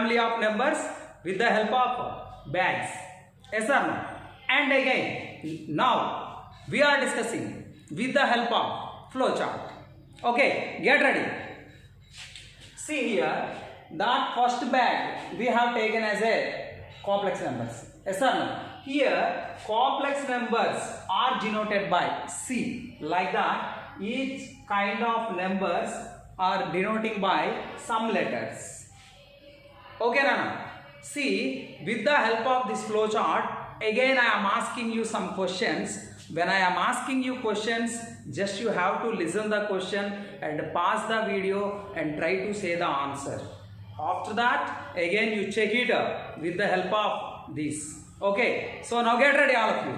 family of numbers with the help of bags. Yes or no? And again, now we are discussing with the help of flowchart. Okay, get ready. See here, that first bag we have taken as a complex numbers. Yes or no? Here, complex numbers are denoted by C. Like that, each kind of numbers are denoting by some letters. Okay, Rana? See, with the help of this flowchart, again I am asking you some questions. When I am asking you questions, just you have to listen the question and pause the video and try to say the answer. After that, again you check it with the help of this. Okay, so now get ready all of you.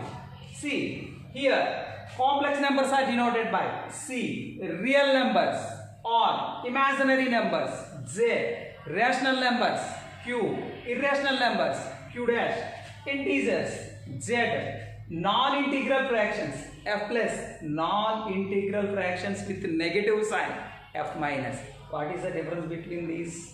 See, here complex numbers are denoted by C, real numbers, or imaginary numbers, J, rational numbers, Q, irrational numbers, Q dash, integers, Z, non-integral fractions, F plus, non-integral fractions with negative sign, F minus. What is the difference between these?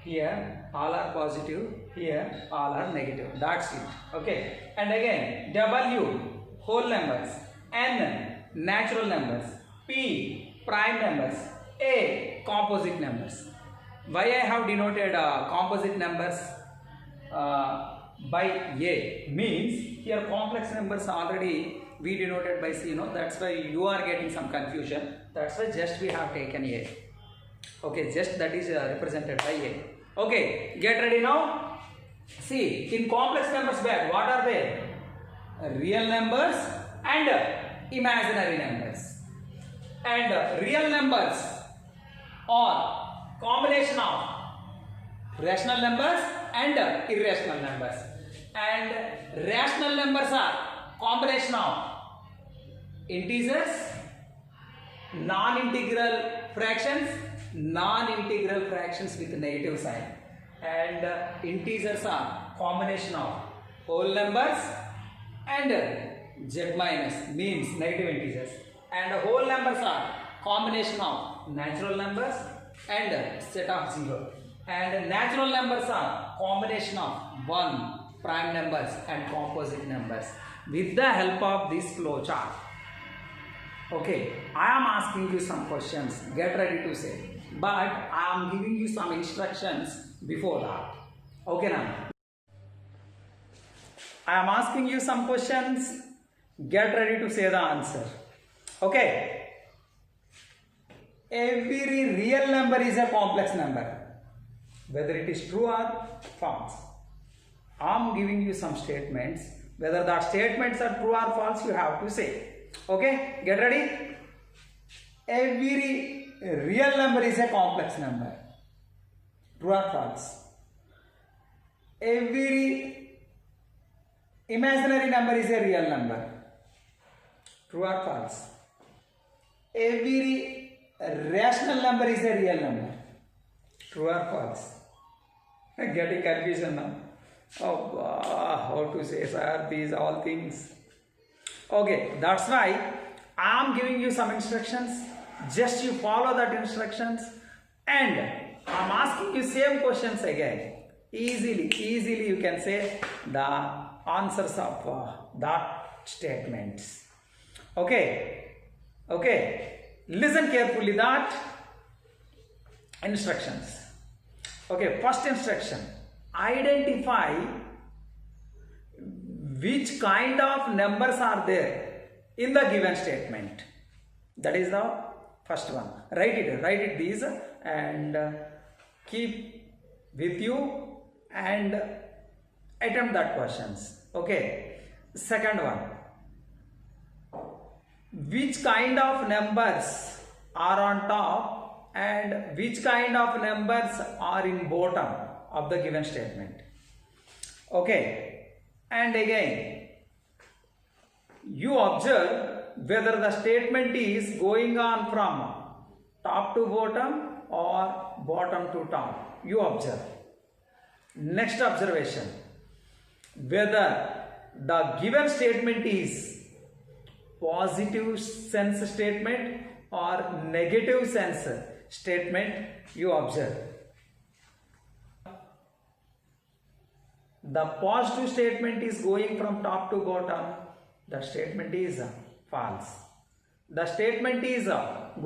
Here all are positive, here all are negative. That's it. Okay. And again, W, whole numbers, N, natural numbers, P, prime numbers, A, composite numbers. Why I have denoted composite numbers by A means here complex numbers already we denoted by C, that's why you are getting some confusion. That's why just we have taken A. Okay, just that is represented by A. Okay, get ready now. See, in complex numbers bag, what are they? Real numbers and imaginary numbers. And real numbers are combination of rational numbers and irrational numbers. And rational numbers are combination of integers, non-integral fractions with negative sign, and integers are combination of whole numbers and Z minus means negative integers, and whole numbers are combination of natural numbers and set of 0, and natural numbers are combination of 1, prime numbers and composite numbers with the help of this flow chart. Okay, I am asking you some questions, get ready to say, but I am giving you some instructions before that. Okay now, I am asking you some questions, get ready to say the answer. Okay, every real number is a complex number, whether it is true or false. I am giving you some statements, whether that statements are true or false you have to say. Okay, get ready. Every real number is a complex number. True or false? Every imaginary number is a real number. True or false? Every rational number is a real number. True or false? Getting confusion now. Oh, how to say, sir, these all things. Okay, that's why I am giving you some instructions. Just you follow that instructions, and I am asking you same questions again. Easily you can say the answers of that statements. Okay, listen carefully that instructions. Okay, first instruction, identify which kind of numbers are there in the given statement. That is the first one. Write it these and keep with you and attempt that questions. Okay. Second one, which kind of numbers are on top and which kind of numbers are in bottom of the given statement. Okay. And again, you observe whether the statement is going on from top to bottom or bottom to top. You observe. Next observation, whether the given statement is positive sense statement or negative sense statement, you observe. the positive statement is going from top to bottom, the statement is false. The statement is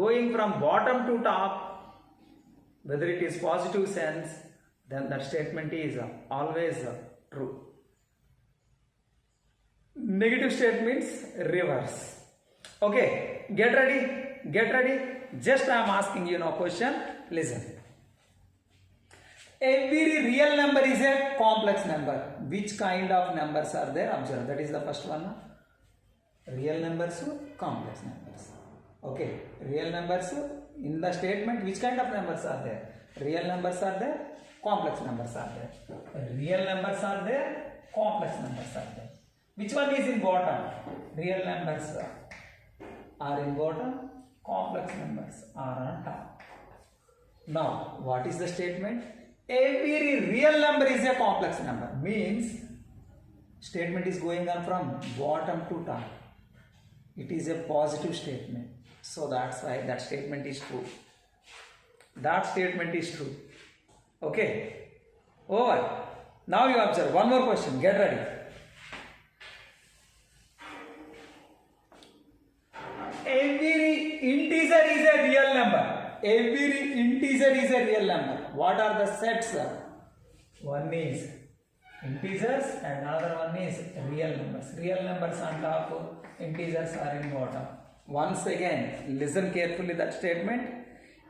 going from bottom to top, whether it is positive sense, then that statement is always true. Negative statements reverse. Okay, get ready, get ready. Just I am asking you now question, listen. Every real number is a complex number. Which kind of numbers are there? Observe, that is the first one. Real numbers, complex numbers. Okay, real numbers in the statement, which kind of numbers are there? Real numbers are there, complex numbers are there. Real numbers are there, complex numbers are there. Which one is in bottom? Real numbers are in bottom, complex numbers are on top. Now, what is the statement? Every real number is a complex number. Means, statement is going on from bottom to top. It is a positive statement. So, that's why that statement is true. That statement is true. Okay. Over. Now you observe. One more question. Get ready. Every integer is a real number. Every integer is a real number. What are the sets? One is integers and another one is real numbers. Real numbers on top, integers are in bottom. Once again, listen carefully that statement.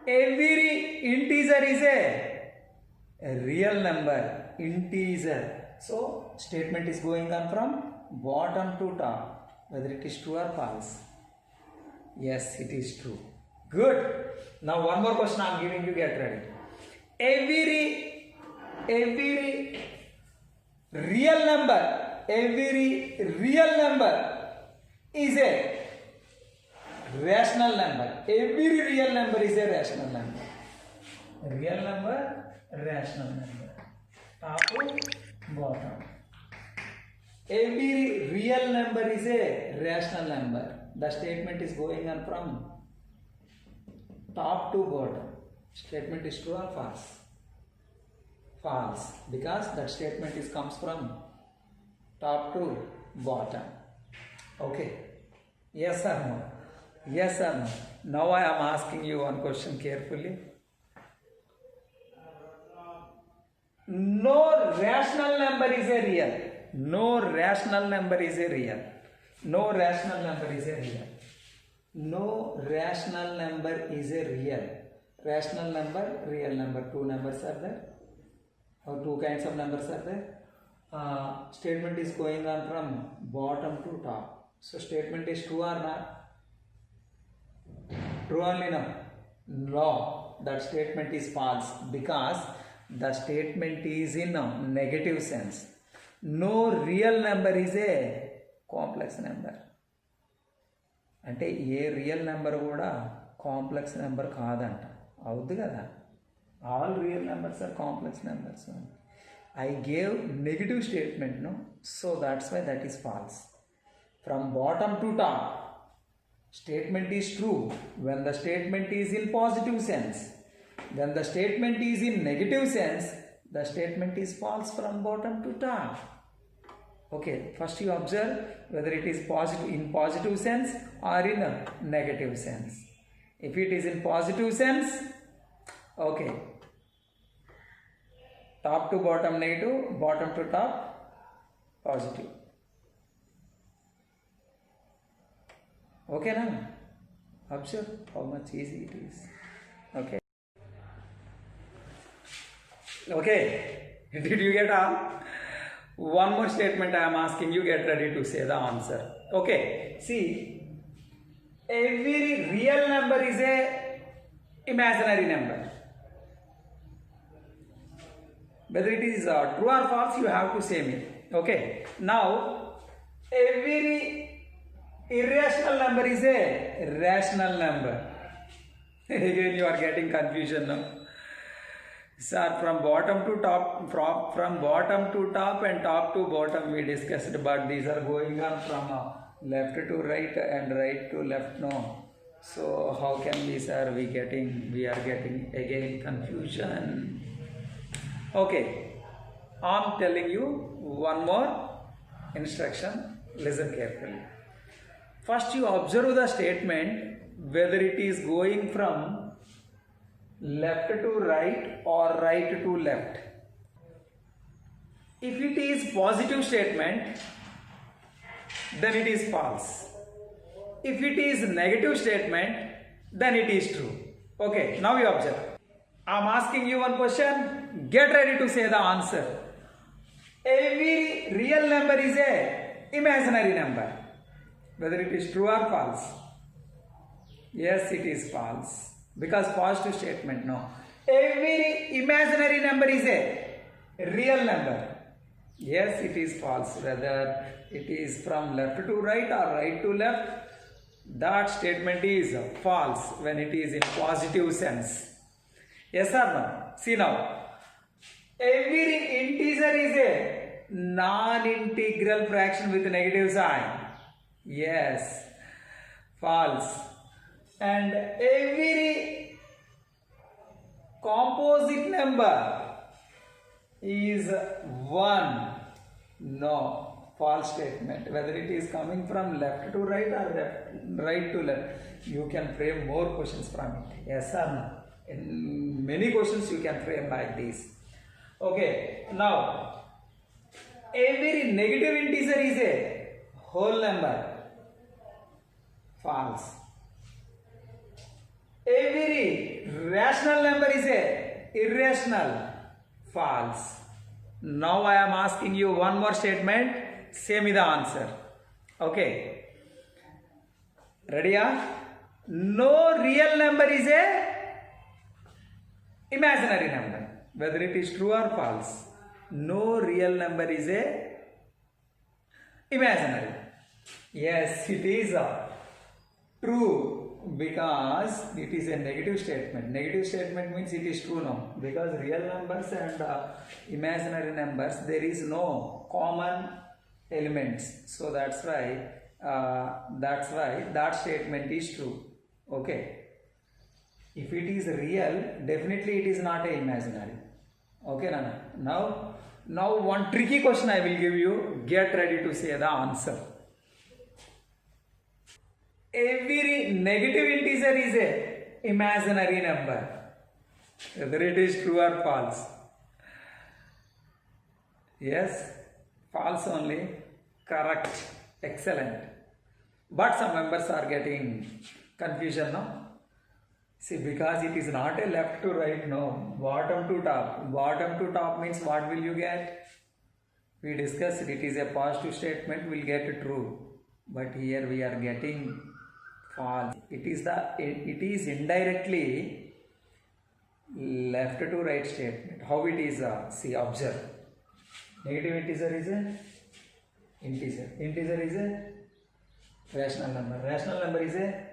Every integer is a real number. Integer. So, statement is going on from bottom to top. Whether it is true or false. Yes, it is true. Good. Now one more question I am giving you, get ready. Every real number is a rational number. Every real number is a rational number. Real number, rational number. Top to bottom. Every real number is a rational number. The statement is going on from top to bottom. Statement is true or false? False, because that statement is comes from top to bottom. Okay. Yes or no? Yes or no? Now I am asking you one question carefully. No rational number is a real. No rational number is a real. No rational number is a real. No rational number is a real. Rational number, real number. Two numbers are there. Or two kinds of numbers are there. Statement is going on from bottom to top. So statement is true or not? True only no. No. That statement is false because the statement is in a negative sense. No real number is a complex number. అంటే ఏ real number కూడా complex number కాదంట. అవుద్ది కదా, all real numbers are complex numbers. I gave negative statement no, so that's why that is false. From bottom to top statement is true when the statement is in positive sense. When the statement is in negative sense, the statement is false from bottom to top. Okay, first you observe whether it is positive in positive sense or in a negative sense. If it is in positive sense, okay, top to bottom negative, bottom to top positive. Okay now, observe how much easy it is. Okay. Okay, did you get all? One more statement I am asking you, get ready to say the answer. Okay, see, every real number is a imaginary number. Whether it is true or false, you have to say me. Okay, now every irrational number is a rational number. Again you are getting confusion now. Sir, from bottom to top, from bottom to top and top to bottom we discussed, but these are going on from left to right and right to left. No, so how can we, sir, we are getting again confusion. Okay, I'm telling you one more instruction. Listen carefully. First, you observe the statement whether it is going from left to right or right to left. If it is positive statement, then it is false. If it is negative statement, then it is true. Okay, now you observe. I am asking you one question. Get ready to say the answer. Every real number is a imaginary number. Whether it is true or false. Yes, it is false. Because positive statement, no. Every imaginary number is a real number. Yes, it is false. Whether it is from left to right or right to left, that statement is false when it is in positive sense. Yes or no? See now. Every integer is a non-integral fraction with negative sign. Yes. False. And every composite number is 1. No. False statement. Whether it is coming from left to right or right to left, you can frame more questions from it. Yes or no? In many questions you can frame like this. Okay, now every negative integer is a whole number. False. Every rational number is a irrational. False. Now I am asking you one more statement. Say me the answer. Okay. Ready? No real number is a imaginary number. Whether it is true or false. No real number is a imaginary. Yes, it is true because it is a negative statement. Negative statement means it is true now. Because real numbers and imaginary numbers, there is no common elements. So that's why that statement is true. Okay. If it is real, definitely it is not a imaginary. Okay, Nana. Now one tricky question I will give you. Get ready to say the answer. Every negative integer is a imaginary number. Whether it is true or false. Yes, false only. Correct. Excellent. But some members are getting confusion now. See, because it is not a left to right, no. Bottom to top. Bottom to top means what will you get? We discussed it is a positive statement, will get true. But here we are getting false. It is indirectly left to right statement. How it is? See, observe. Negative integer is a integer. Integer is a rational number. Rational number is a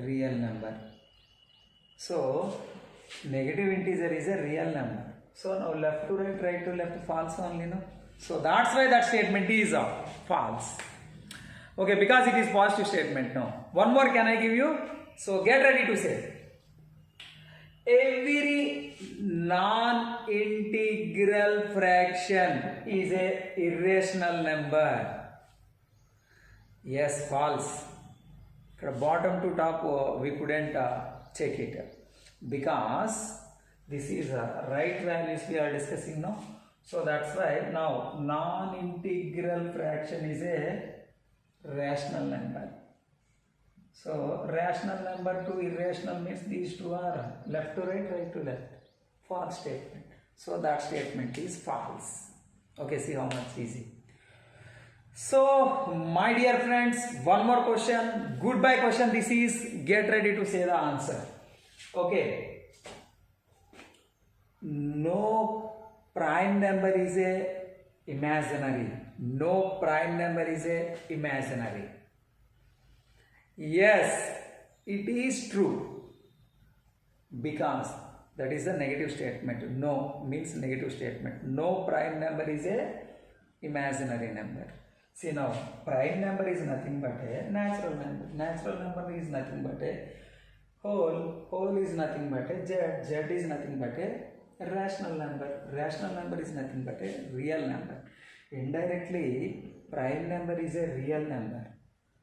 real number. So, negative integer is a real number. So, now left to right, right to left, false only, no? So, that's why that statement is false. Okay, because it is positive statement, no. One more can I give you? So, get ready to say. Every non-integral fraction is a irrational number. Yes, false. From bottom to top, we couldn't check it because this is right values we are discussing now. So that's why now non-integral fraction is a rational number. So rational number to irrational means these two are left to right, right to left. False statement. So that statement is false. Okay, see how much easy. So my dear friends, one more question. Goodbye question this is. Get ready to say the answer. Okay. No prime number is a imaginary. No prime number is a imaginary. Yes, it is true because that is a negative statement. No means negative statement. No prime number is a imaginary number. See now, prime number is nothing but a natural number. Natural number is nothing but a whole. Whole is nothing but a z. Z is nothing but a Rational number is nothing but a real number. Indirectly, prime number is a real number.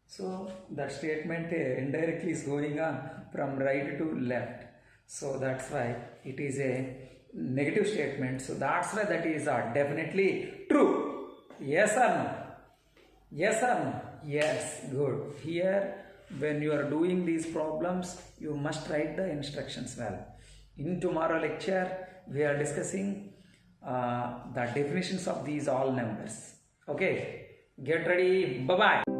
So that statement indirectly is going on from right to left. So that's why it is a negative statement. So that's why that is definitely true. Yes or no? Yes or no? Yes, good. Here, when you are doing these problems, you must write the instructions well. In tomorrow lecture, we are discussing the definitions of these all numbers. Okay, get ready. Bye bye.